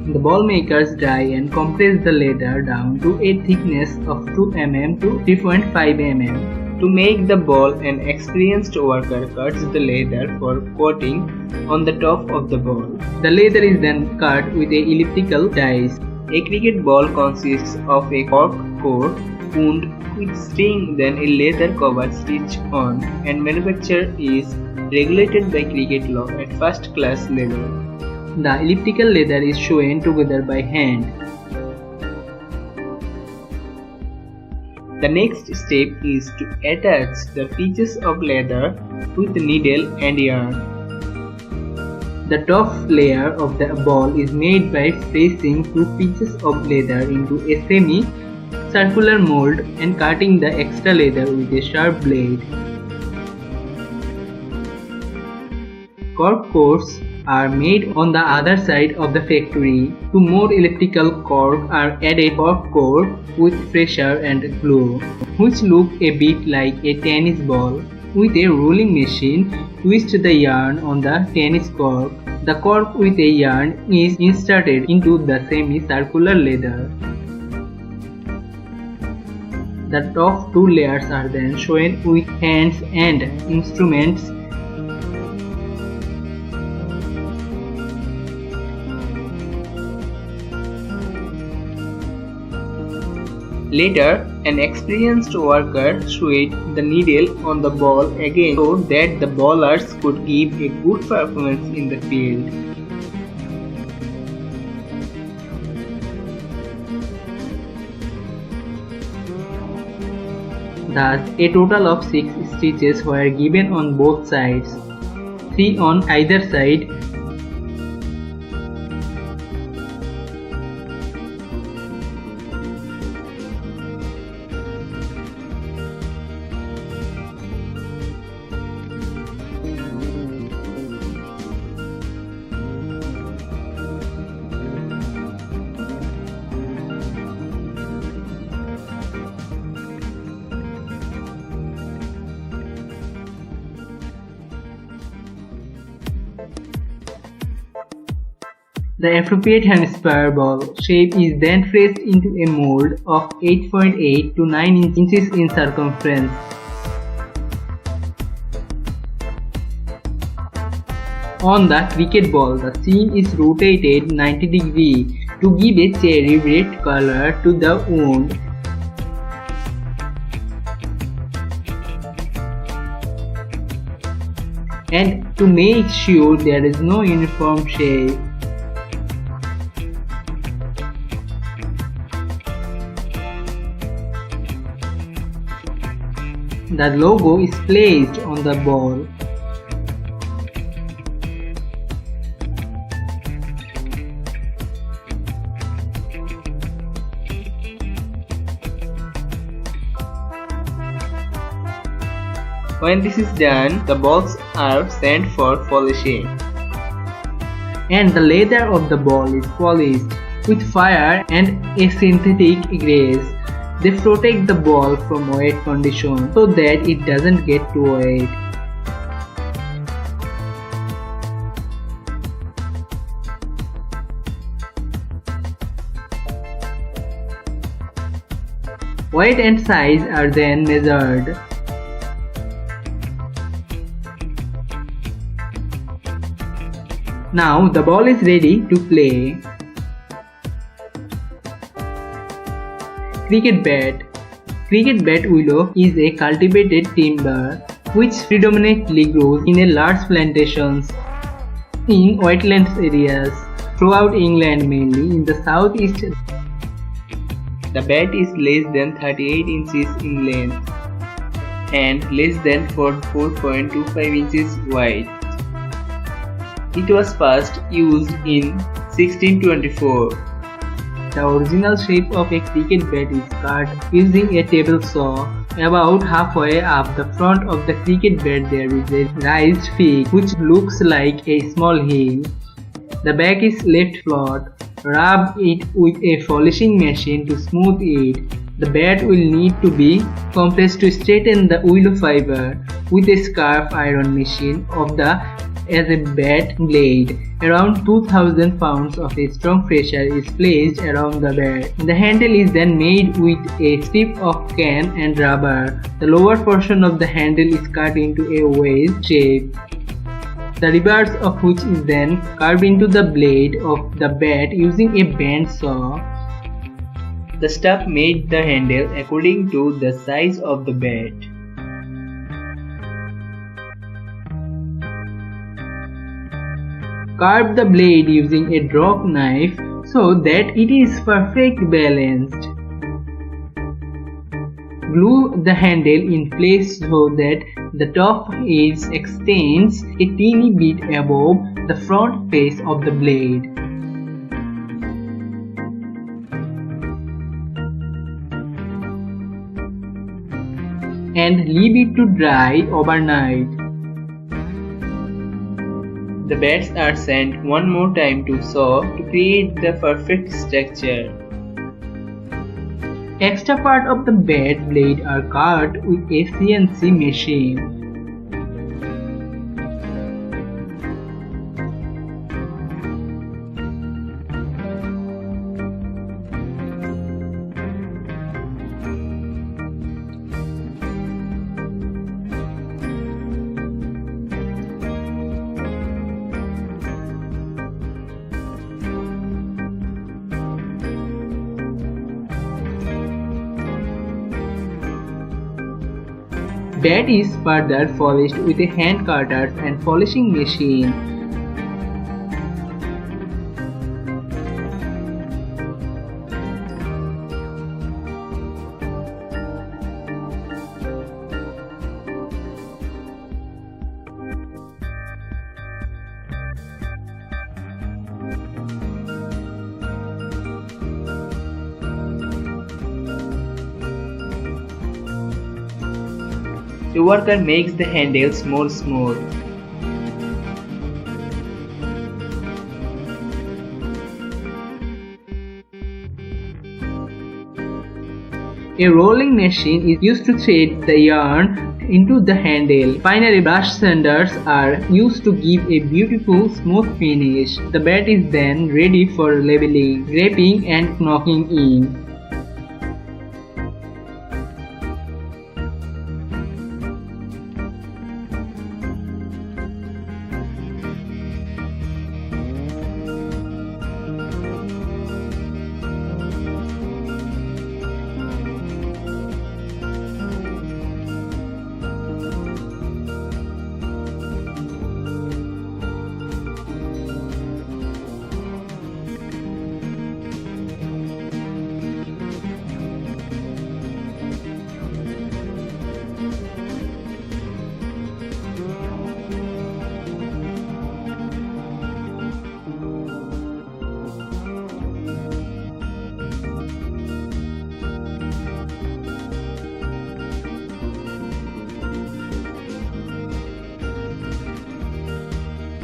The ball makers dry and compress the leather down to a thickness of 2 mm to 3.5 mm. To make the ball, an experienced worker cuts the leather for coating on the top of the ball. The leather is then cut with a elliptical dice. A cricket ball consists of a cork core wound with string, then a leather cover stitched on, and manufacture is regulated by cricket law at first class level. The elliptical leather is sewn together by hand. The next step is to attach the pieces of leather with needle and yarn. The top layer of the ball is made by pressing 2 pieces of leather into a semi-circular mold and cutting the extra leather with a sharp blade. Cork cores are made on the other side of the factory. 2 more elliptical cork are added cork core with pressure and glue, which look a bit like a tennis ball. With a rolling machine, twist the yarn on the tennis cork. The cork with a yarn is inserted into the semi-circular leather. The top 2 layers are then sewn with hands and instruments. Later, an experienced worker sewed the needle on the ball again so that the bowlers could give a good performance in the field. Thus, a total of 6 stitches were given on both sides, 3 on either side. The appropriate handspire ball shape is then pressed into a mold of 8.8 to 9 inches in circumference. On the cricket ball, the seam is rotated 90 degrees to give a cherry red color to the wound. And to make sure there is no uniform shape, the logo is placed on the ball. When this is done, the balls are sent for polishing. And the leather of the ball is polished with fire and a synthetic grease. They protect the ball from wet conditions so that it doesn't get too wet. Weight and size are then measured. Now the ball is ready to play. Cricket bat. Cricket bat willow is a cultivated timber which predominantly grows in large plantations in wetlands areas throughout England, mainly in the southeast. The bat is less than 38 inches in length and less than 4.25 inches wide. It was first used in 1624. The original shape of a cricket bat is cut using a table saw. About halfway up the front of the cricket bat there is a raised peak which looks like a small hill. The back is left flat. Rub it with a polishing machine to smooth it. The bat will need to be compressed to straighten the willow fiber with a scarf iron machine of the as a bat blade. Around 2000 pounds of a strong pressure is placed around the bat. The handle is then made with a strip of can and rubber. The lower portion of the handle is cut into a wedge shape, the reverse of which is then carved into the blade of the bat using a band saw. The staff made the handle according to the size of the bat. Carve the blade using a drop knife so that it is perfectly balanced. Glue the handle in place so that the top edge extends a teeny bit above the front face of the blade. And leave it to dry overnight. The bats are sent one more time to saw to create the perfect structure. Extra part of the bat blade are cut with a CNC machine. Bat is further polished with a hand cutters and polishing machine. The worker makes the handles more smooth. A rolling machine is used to thread the yarn into the handle. Finally, brush sanders are used to give a beautiful smooth finish. The bat is then ready for leveling, wrapping and knocking in.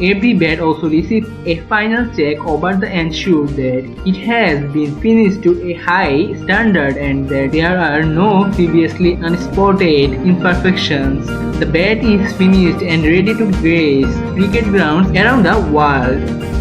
Every bat also receives a final check over the ensure that it has been finished to a high standard and that there are no previously unspotted imperfections. The bat is finished and ready to graze cricket grounds around the world.